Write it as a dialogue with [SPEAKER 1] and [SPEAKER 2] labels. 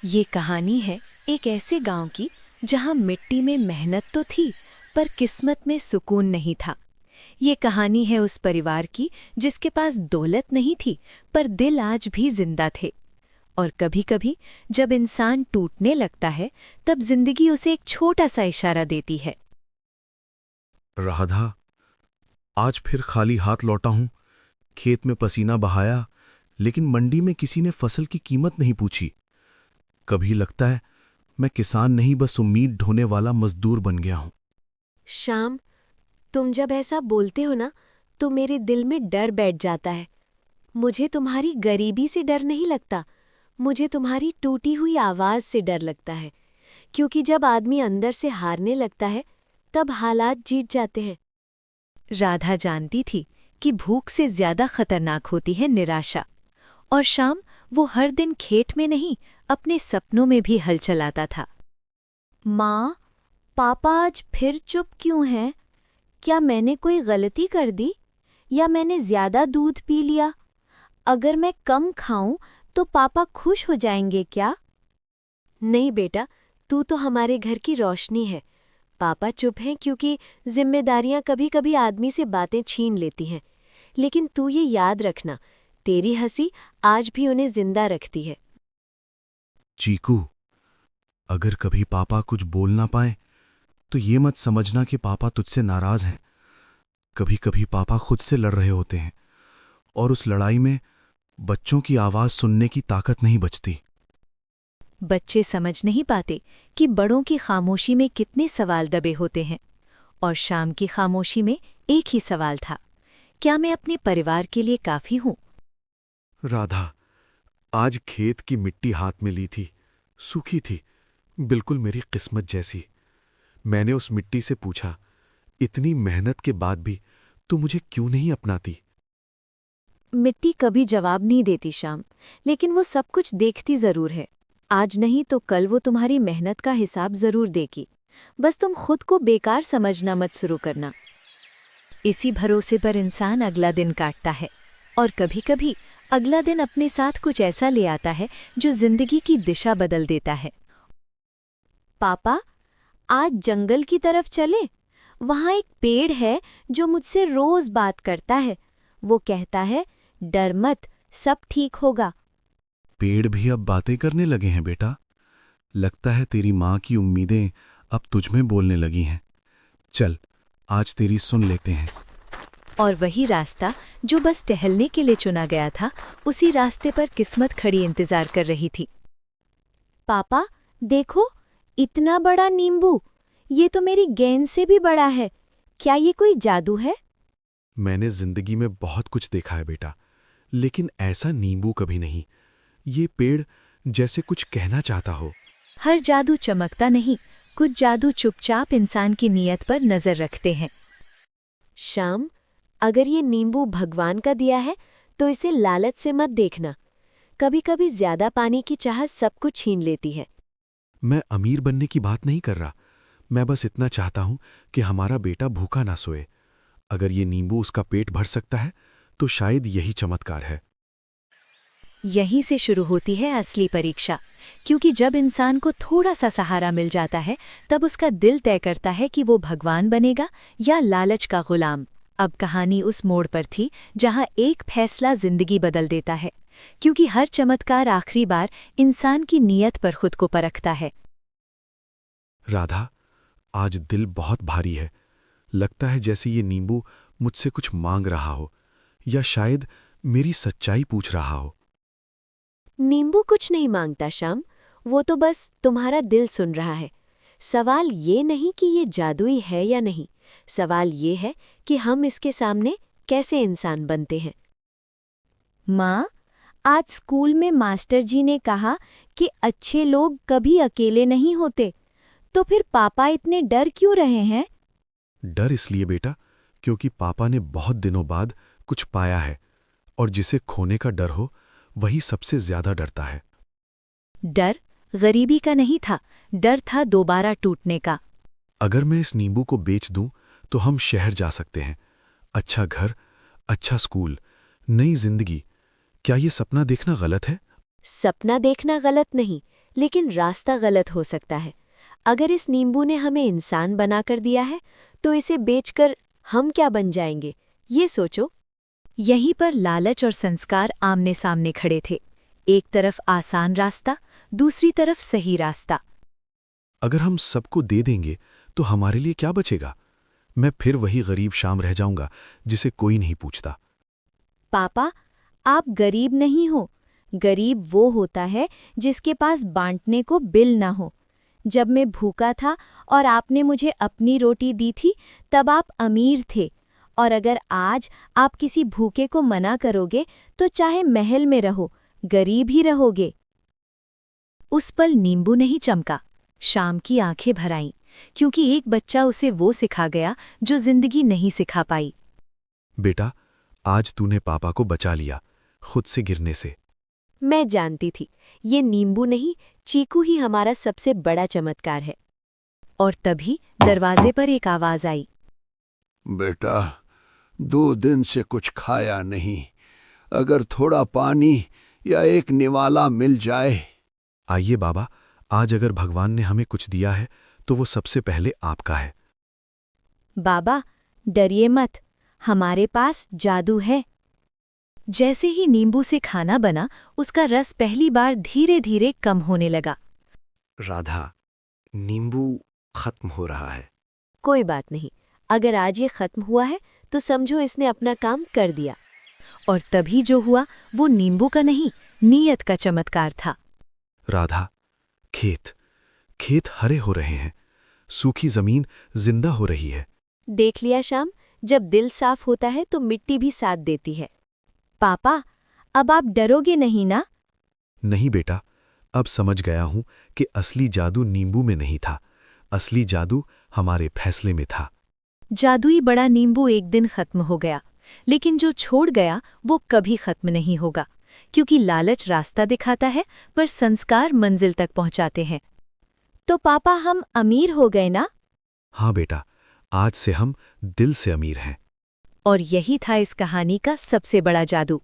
[SPEAKER 1] ये कहानी है एक ऐसे गांव की जहां मिट्टी में मेहनत तो थी पर किस्मत में सुकून नहीं था। ये कहानी है उस परिवार की जिसके पास दौलत नहीं थी पर दिल आज भी जिंदा थे। और कभी-कभी जब इंसान टूटने लगता है तब जिंदगी उसे एक छोटा सा इशारा देती है।
[SPEAKER 2] राधा, आज फिर खाली हाथ लौटा हूं। खेत में पसीना बहाया, लेकिन मंडी में किसी ने फसल की कीमत नहीं पूछी। कभी लगता है मैं किसान नहीं, बस उम्मीद ढोने वाला मजदूर बन गया हूं।
[SPEAKER 3] श्याम, तुम जब ऐसा बोलते हो ना तो मेरे दिल में डर बैठ जाता है। मुझे तुम्हारी गरीबी से डर नहीं लगता, मुझे तुम्हारी टूटी हुई आवाज से डर लगता है, क्योंकि जब आदमी अंदर से हारने लगता है तब हालात जीत जाते हैं।
[SPEAKER 1] राधा जानती थी कि भूख से ज्यादा खतरनाक होती है निराशा। और शाम वो हर दिन खेत में नहीं अपने सपनों में भी हल चलाता था।
[SPEAKER 3] माँ, पापा आज फिर चुप क्यों हैं? क्या मैंने कोई गलती कर दी या मैंने ज्यादा दूध पी लिया? अगर मैं कम खाऊं तो पापा खुश हो जाएंगे क्या? नहीं बेटा, तू तो हमारे घर की रोशनी है। पापा चुप हैं क्योंकि जिम्मेदारियां कभी-कभी आदमी से बातें छीन लेती हैं। लेकिन तू ये याद रखना, तेरी हंसी आज भी उन्हें जिंदा रखती है।
[SPEAKER 2] चीकू, अगर कभी पापा कुछ बोल ना पाए तो ये मत समझना कि पापा तुझसे नाराज हैं। कभी कभी पापा खुद से लड़ रहे होते हैं, और उस लड़ाई में बच्चों की आवाज सुनने की ताकत नहीं बचती।
[SPEAKER 1] बच्चे समझ नहीं पाते कि बड़ों की खामोशी में कितने सवाल दबे होते हैं। और शाम की खामोशी में एक ही सवाल था, क्या मैं अपने परिवार के लिए काफी हूं?
[SPEAKER 2] राधा, आज खेत की मिट्टी हाथ में ली थी, सूखी थी, बिल्कुल मेरी किस्मत जैसी। मैंने उस मिट्टी से पूछा, इतनी मेहनत के बाद भी तू मुझे क्यों नहीं अपनाती?
[SPEAKER 3] मिट्टी कभी जवाब नहीं देती श्याम, लेकिन वो सब कुछ देखती जरूर है। आज नहीं तो कल वो तुम्हारी मेहनत का हिसाब जरूर देगी। बस तुम खुद को बेकार समझना मत शुरू करना।
[SPEAKER 1] इसी भरोसे पर इंसान अगला दिन काटता है, और कभी-कभी अगला दिन अपने साथ कुछ ऐसा ले आता है जो जिंदगी की दिशा बदल देता है।
[SPEAKER 3] पापा, आज जंगल की तरफ चले। वहाँ एक पेड़ है जो मुझसे रोज बात करता है। वो कहता है, डर मत, सब ठीक होगा।
[SPEAKER 2] पेड़ भी अब बातें करने लगे हैं बेटा। लगता है तेरी माँ की उम्मीदें अब तुझमें बोलने लगी हैं। चल, आज तेरी सुन लेते हैं।
[SPEAKER 1] और वही रास्ता जो बस टहलने के लिए चुना गया था, उसी रास्ते पर किस्मत खड़ी इंतजार कर रही थी।
[SPEAKER 3] पापा, देखो, इतना बड़ा नींबू, ये तो मेरी गेंद से भी बड़ा है। क्या ये कोई जादू है?
[SPEAKER 2] मैंने जिंदगी में बहुत कुछ देखा है बेटा, लेकिन ऐसा नींबू कभी नहीं। ये पेड़ जैसे कुछ कहना चाहता हो।
[SPEAKER 1] हर जादू चमकता नहीं, कुछ जादू चुपचाप इंसान की नीयत पर नजर रखते हैं।
[SPEAKER 3] श्याम, अगर ये नींबू भगवान का दिया है तो इसे लालच से मत देखना। कभी-कभी ज्यादा पानी की चाहत सब कुछ छीन लेती है।
[SPEAKER 2] मैं अमीर बनने की बात नहीं कर रहा। मैं बस इतना चाहता हूं कि हमारा बेटा भूखा ना सोए। अगर ये नींबू उसका पेट भर सकता है तो शायद यही चमत्कार है।
[SPEAKER 1] यहीं से शुरू होती है असली परीक्षा, क्योंकि जब इंसान को थोड़ा सा सहारा मिल जाता है तब उसका दिल तय करता है कि वो भगवान बनेगा या लालच का गुलाम। अब कहानी उस मोड़ पर थी जहां एक फैसला जिंदगी बदल देता है, क्योंकि हर चमत्कार आखिरी बार इंसान की नीयत पर खुद को परखता है।
[SPEAKER 2] राधा, आज दिल बहुत भारी है। लगता है जैसे ये नींबू मुझसे कुछ मांग रहा हो, या शायद मेरी सच्चाई पूछ रहा हो।
[SPEAKER 3] नींबू कुछ नहीं मांगता श्याम, वो तो बस तुम्हारा दिल सुन रहा है। सवाल ये नहीं कि ये जादुई है या नहीं, सवाल ये है कि हम इसके सामने कैसे इंसान बनते हैं। माँ, आज स्कूल में मास्टर जी ने कहा कि अच्छे लोग कभी अकेले नहीं होते, तो फिर पापा इतने डर क्यों रहे हैं?
[SPEAKER 2] डर इसलिए बेटा, क्योंकि पापा ने बहुत दिनों बाद कुछ पाया है, और जिसे खोने का डर हो वही सबसे ज्यादा डरता है।
[SPEAKER 1] डर गरीबी का नहीं था, डर था दोबारा टूटने का।
[SPEAKER 2] अगर मैं इस नींबू को बेच दूं तो हम शहर जा सकते हैं। अच्छा घर, अच्छा स्कूल, नई जिंदगी। क्या ये सपना देखना गलत है?
[SPEAKER 3] सपना देखना गलत नहीं, लेकिन रास्ता गलत हो सकता है। अगर इस नींबू ने हमें इंसान बनाकर दिया है तो इसे बेचकर हम क्या बन जाएंगे, ये सोचो।
[SPEAKER 1] यहीं पर लालच और संस्कार आमने सामने खड़े थे। एक तरफ आसान रास्ता, दूसरी तरफ सही रास्ता।
[SPEAKER 2] अगर हम सबको दे देंगे तो हमारे लिए क्या बचेगा? मैं फिर वही गरीब शाम रह जाऊंगा जिसे कोई नहीं पूछता।
[SPEAKER 3] पापा, आप गरीब नहीं हो। गरीब वो होता है जिसके पास बांटने को बिल ना हो। जब मैं भूखा था और आपने मुझे अपनी रोटी दी थी, तब आप अमीर थे। और अगर आज आप किसी भूखे को मना करोगे तो चाहे महल में रहो, गरीब ही रहोगे।
[SPEAKER 1] उस पल नींबू नहीं चमका, शाम की आंखें भर आईं, क्योंकि एक बच्चा उसे वो सिखा गया जो जिंदगी नहीं सिखा पाई।
[SPEAKER 2] बेटा, आज तूने पापा को बचा लिया, खुद से गिरने से।
[SPEAKER 3] मैं जानती थी, ये नींबू नहीं, चीकू ही हमारा सबसे बड़ा चमत्कार है।
[SPEAKER 1] और तभी दरवाजे पर एक आवाज आई।
[SPEAKER 4] बेटा, 2 दिन से कुछ खाया नहीं। अगर थोड़ा पानी या एक निवाला मिल जाए।
[SPEAKER 2] आइए बाबा, आज अगर भगवान ने हमें कुछ दिया है तो वो सबसे पहले आपका है।
[SPEAKER 3] बाबा, डरिए मत, हमारे पास जादू है।
[SPEAKER 1] जैसे ही नींबू से खाना बना, उसका रस पहली बार धीरे धीरे कम होने लगा।
[SPEAKER 2] राधा, नींबू खत्म हो रहा है।
[SPEAKER 3] कोई बात नहीं, अगर आज ये खत्म हुआ है तो समझो इसने अपना काम कर दिया।
[SPEAKER 1] और तभी जो हुआ वो नींबू का नहीं, नीयत का चमत्कार था।
[SPEAKER 2] राधा, खेत हरे हो रहे हैं, सूखी जमीन जिंदा हो रही है।
[SPEAKER 3] देख लिया श्याम, जब दिल साफ होता है तो मिट्टी भी साथ देती है। पापा, अब आप डरोगे नहीं ना?
[SPEAKER 2] नहीं बेटा, अब समझ गया हूं कि असली जादू नींबू में नहीं था, असली जादू हमारे फैसले में था।
[SPEAKER 1] जादुई बड़ा नींबू एक दिन खत्म हो गया, लेकिन जो छोड़ गया वो कभी खत्म नहीं होगा, क्योंकि लालच रास्ता दिखाता है पर संस्कार मंजिल तक पहुंचाते हैं।
[SPEAKER 3] तो पापा, हम अमीर हो गए ना?
[SPEAKER 2] हाँ बेटा, आज से हम दिल से अमीर हैं।
[SPEAKER 1] और यही था इस कहानी का सबसे बड़ा जादू।